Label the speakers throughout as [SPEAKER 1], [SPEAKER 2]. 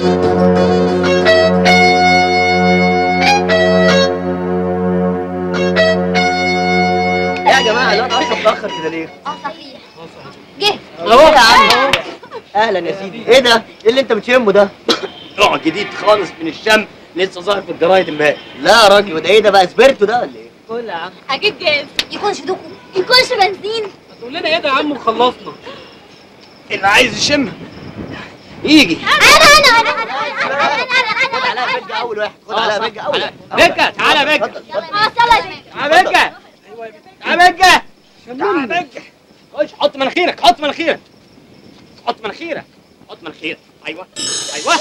[SPEAKER 1] يا جماعه الواد اشرف اتاخر كده ليه؟
[SPEAKER 2] صحيح جه
[SPEAKER 1] اهو يا عم. اهلا يا سيدي. ايه ده؟ ايه اللي انت بتشمه ده؟ نوع جديد خالص من الشم لسه ظاهر في الجرايد امبارح. لا يا راجل، وده ايه ده بقى؟ سبيرتو ده ولا ايه؟
[SPEAKER 3] قول يا عم.
[SPEAKER 2] اكيد جاز. يكونش دوكو، يكونش بنزين.
[SPEAKER 3] تقول لنا ايه ده يا عم وخلصنا؟
[SPEAKER 1] اللي عايز يشم يجي.
[SPEAKER 2] انا
[SPEAKER 1] خد عليها بيجا اول واحد. خد عليها بيجا اول واحد.
[SPEAKER 3] بيجا تعالى بيجا.
[SPEAKER 2] يلا
[SPEAKER 3] تعالى بيجا. تعالى بيجا. تعالى بيجا. خش حط مناخيرك، حط مناخيرك. حط مناخيرك. حط مناخيرك. ايوه. ايوه.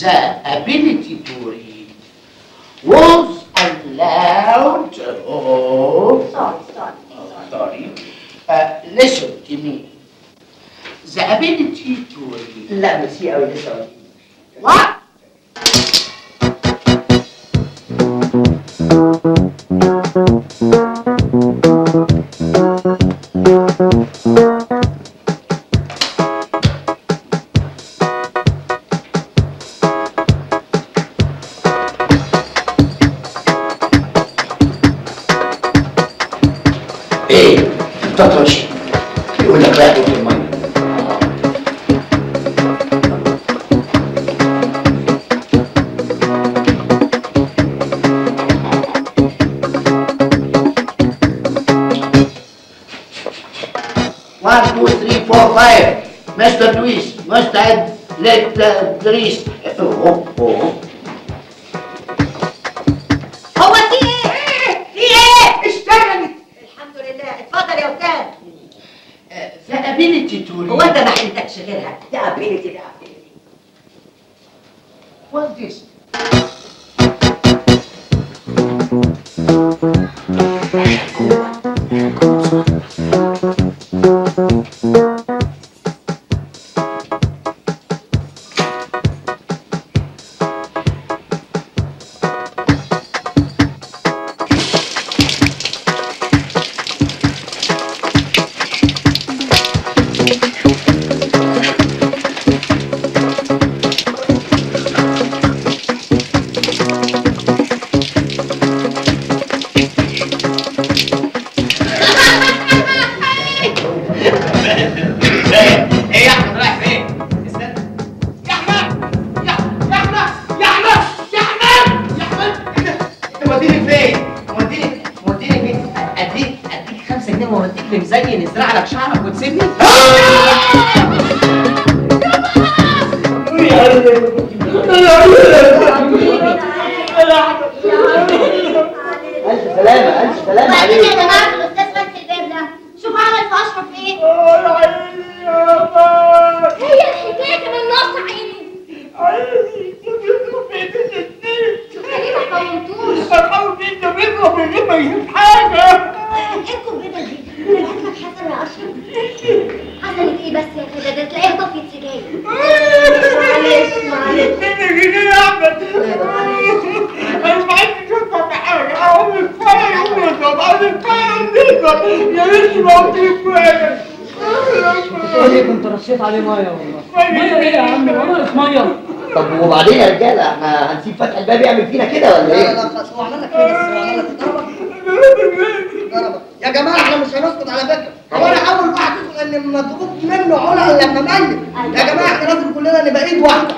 [SPEAKER 4] The ability to read was allowed. Oh, sorry. Listen to me. The ability to read. لا بس هي أوي لسه. What? ايه تطرش يقول لك لا في الميه. One, two, three, four, five. Mr. Luis, مستعد للتدريس.
[SPEAKER 5] هو في ايه؟ في ايه؟ اشتغلت. الحمد لله. اتفضل يا استاذ.
[SPEAKER 4] The ability to read.
[SPEAKER 5] هو انت ما عندكش غيرها؟ ده ability ده ability.
[SPEAKER 4] What's this?
[SPEAKER 3] ايه يا احمد رايح فين؟ استنى. يا احمد! يا احمد! يا احمد! يا احمد! يا احمد! ايه ده؟ انت موديني فين؟ موديني فين؟ اديك 5 جنيه واوديك لمزين يزرع لك شعرك وتسيبني؟
[SPEAKER 1] الف سلامه الف سلامه
[SPEAKER 2] وبعدين
[SPEAKER 1] عليك.
[SPEAKER 2] يا جماعه الاستاذ فتحي الباب ده شوف عمل في اشرف ايه. هي الحكايه كمان ناقصه عيني. ليه ما قومتوش؟ انتوا البيضه دي نبعت لك حسن يا اشرف. حسنت ايه بس يا كده؟ ده تلاقيها طفيت سجاير. معلش
[SPEAKER 3] كنت رشيت عليه ميه والله. ميه ايه يا عم؟ والله ميه.
[SPEAKER 1] طب وبعدين يا رجاله احنا هنسيب فتح الباب يعمل فينا كده ولا ايه؟
[SPEAKER 5] لا خلاص هو عمل لك كده بس هو عمل لك ضربك. يا جماعه احنا مش هنسكت على فكره. هو انا اول واحد يقول ان مضغوط منه علا الا لما ميت. يا جماعه احنا لازم كلنا نبقى ايد واحده.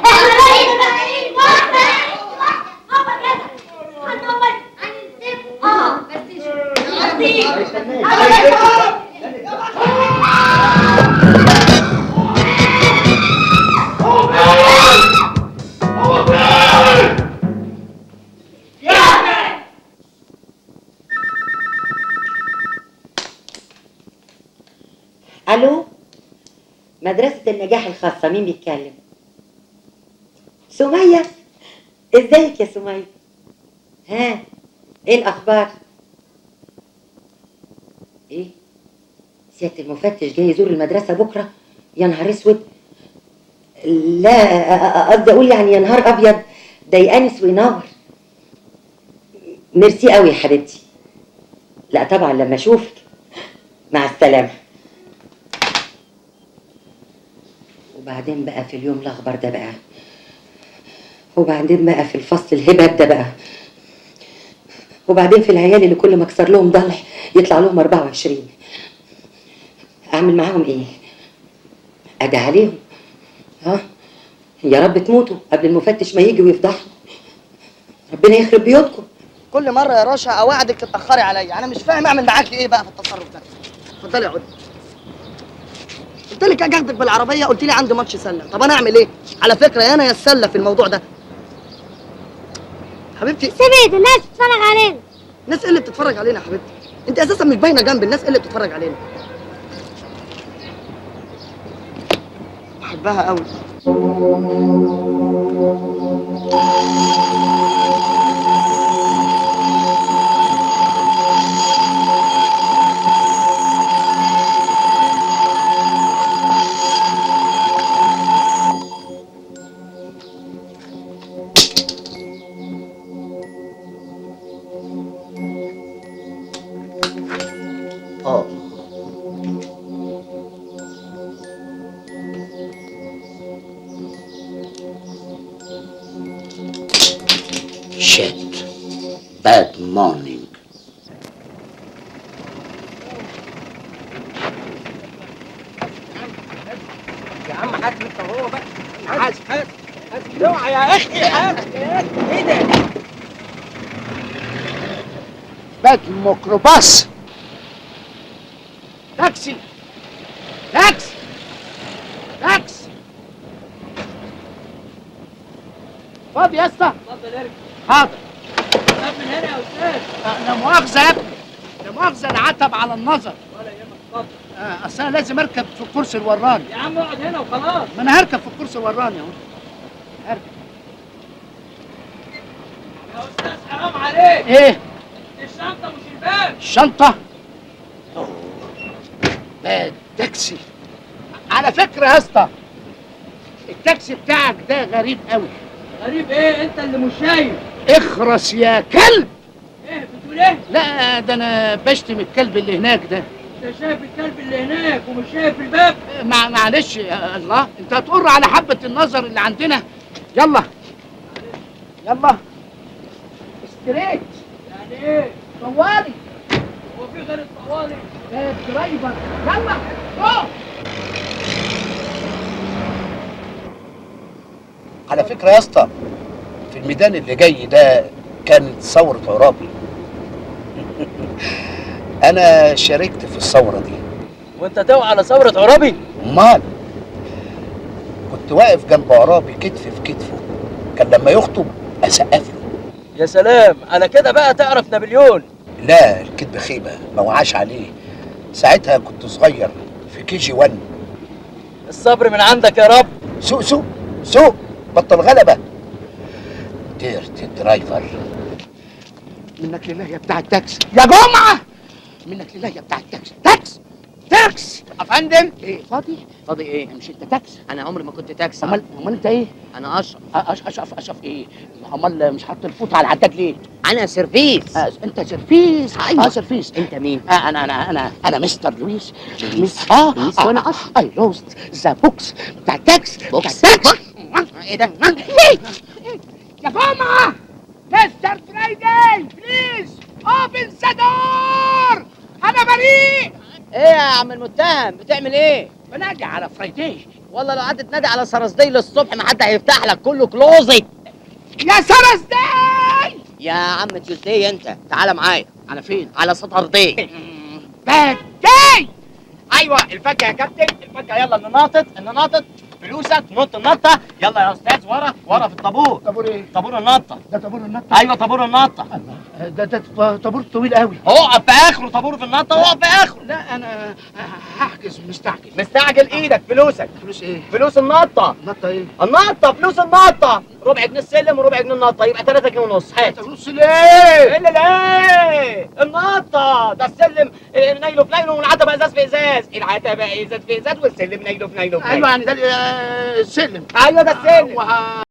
[SPEAKER 6] الو، مدرسة النجاح الخاصة، مين بيتكلم؟ سمية، ازيك يا سمية؟ ها، ايه الاخبار؟ ايه؟ سيادة المفتش جاي يزور المدرسة بكرة؟ يا نهار اسود. لا، قصدي اقول يعني يا نهار ابيض، ده يأنس وينور. ميرسي قوي يا حبيبتي. لا طبعا لما اشوفك. مع السلامة. وبعدين بقى في اليوم الأخبر ده بقى، وبعدين بقى في الفصل الهباب ده بقى، وبعدين في العيال اللي كل ما اكسر لهم ضلع يطلع لهم 24. اعمل معاهم ايه؟ ادعي عليهم. ها يا رب تموتوا قبل المفتش ما يجي ويفضحنا. ربنا يخرب بيوتكم.
[SPEAKER 5] كل مره يا رشا اوعدك تتاخري عليا، انا مش فاهم اعمل معاكي ايه بقى في التصرف ده. اتفضلي يا عدي. قلت لك اجي اخدك بالعربيه، قلت لي عندي ماتش سله. طب انا اعمل ايه؟ على فكره يا انا يا السله في الموضوع ده. حبيبتي
[SPEAKER 2] سمعت الناس بتتفرج علينا.
[SPEAKER 5] الناس ايه اللي بتتفرج علينا يا حبيبتي؟ انت اساسا مش باينه جنب الناس ايه اللي بتتفرج علينا. بحبها قوي.
[SPEAKER 4] Shit. Bad morning.
[SPEAKER 3] يا عم حاسب انت وهو بقى. حاسب اوعى يا اخي حاسب. ايه ده؟ باك ميكروباص. تاكسي تاكسي تاكسي. فاضي يا اسطى؟ اتفضل ارجع. حاضر. طب من هنا يا استاذ. لا مؤاخذة يا ابني، لا مؤاخذة، انا عتب على النظر. ولا يهمك اتفضل. اصل انا لازم اركب في الكرسي الوراني. يا عم اقعد هنا وخلاص. ما انا هركب في الكرسي الوراني اهو. هركب. يا استاذ حرام عليك. ايه؟ الشنطة مش الباب. الشنطة؟ ده تاكسي. على فكرة يا اسطى، التاكسي بتاعك ده غريب قوي. غريب ايه؟ انت اللي مش شايف. اخرس يا كلب. ايه بتقول ايه؟ لا ده انا بشتم الكلب اللي هناك ده. انت شايف الكلب اللي هناك ومش شايف الباب؟ معلش يا الله، انت هتقر على حبة النظر اللي عندنا. يلا يلا ستريت. يعني ايه؟ طوالي. هو في غير الطوالي؟ ده الدرايفر. يلا روح.
[SPEAKER 4] على فكرة يا اسطى، في الميدان اللي جاي ده كانت ثورة عرابي. أنا شاركت في الثورة دي.
[SPEAKER 1] وانت توقع على ثورة عرابي؟
[SPEAKER 4] أمال كنت واقف جنب عرابي كتف في كتفه، كان لما يخطب أسقف له.
[SPEAKER 1] يا سلام، على كده بقى تعرف نابليون.
[SPEAKER 4] لا الكذب خيبة، ما وعاش عليه. ساعتها كنت صغير في KG1.
[SPEAKER 1] الصبر من عندك يا رب.
[SPEAKER 4] سوق سوق سوق، بطل غلبة. ديرت درايفر.
[SPEAKER 3] منك لله يا بتاع التاكسي يا جمعة، منك لله يا بتاع التاكسي. تاكسي يا فندم. ايه فاضي؟ فاضي ايه؟ مش انت تاكسي؟
[SPEAKER 7] انا عمري ما كنت تاكسي.
[SPEAKER 3] امال انت ايه؟
[SPEAKER 7] انا اشرف.
[SPEAKER 3] اشرف ايه؟ امال مش حاطط الفوط على العداد ليه؟
[SPEAKER 7] انا سيرفيس.
[SPEAKER 3] انت سيرفيس.
[SPEAKER 7] أيوة.
[SPEAKER 3] سيرفيس.
[SPEAKER 7] انت مين؟
[SPEAKER 3] انا مستر لويس.
[SPEAKER 7] لويس. لويس وانا اشرف.
[SPEAKER 3] اي لوست ذا بوكس بتاع التاكسي.
[SPEAKER 7] بوكس؟ ايه ده؟
[SPEAKER 3] يا جماعة، مستر فرايداي بليز اوبن ذا دور. انا بريء.
[SPEAKER 7] ايه يا عم المتهم بتعمل ايه؟
[SPEAKER 3] بنادي على فرايداي.
[SPEAKER 7] والله لو قعدت تنادي على سرسدي للصبح ما حد هيفتح لك، كله كلوزت.
[SPEAKER 3] يا سرسداي.
[SPEAKER 7] يا عم تيوزداي انت تعالى معايا.
[SPEAKER 3] على فين؟
[SPEAKER 7] على سطردي.
[SPEAKER 3] باد داي. ايوه الفكه يا كابتن، الفكه. يلا النناطط فلوسك، نط النطه. يلا يا استاذ، ورا في الطابور. طابور ايه؟ طابور النطه. ده طابور النطه؟ ايوه طابور النطه. ده طابور طويل قوي. اقف في اخره، طابور في النطه اقف في اخره. لا انا هحجز مستعجل ايدك. فلوسك. فلوس ايه؟ فلوس النطه. النطه ايه؟ النطه، فلوس النطه. ربع جنيه السلم وربع جنيه النطه، يبقى 3 جنيه ونص. هات. فلوس ليه؟ ايه اللي ليه؟ النطه ده السلم نايله في نايله والعتبه ازاز في ازاز. العتبه ازاز في ازاز والسلم نايله في نايله. ايوه يعني ده السلم. ايوه ده السلم.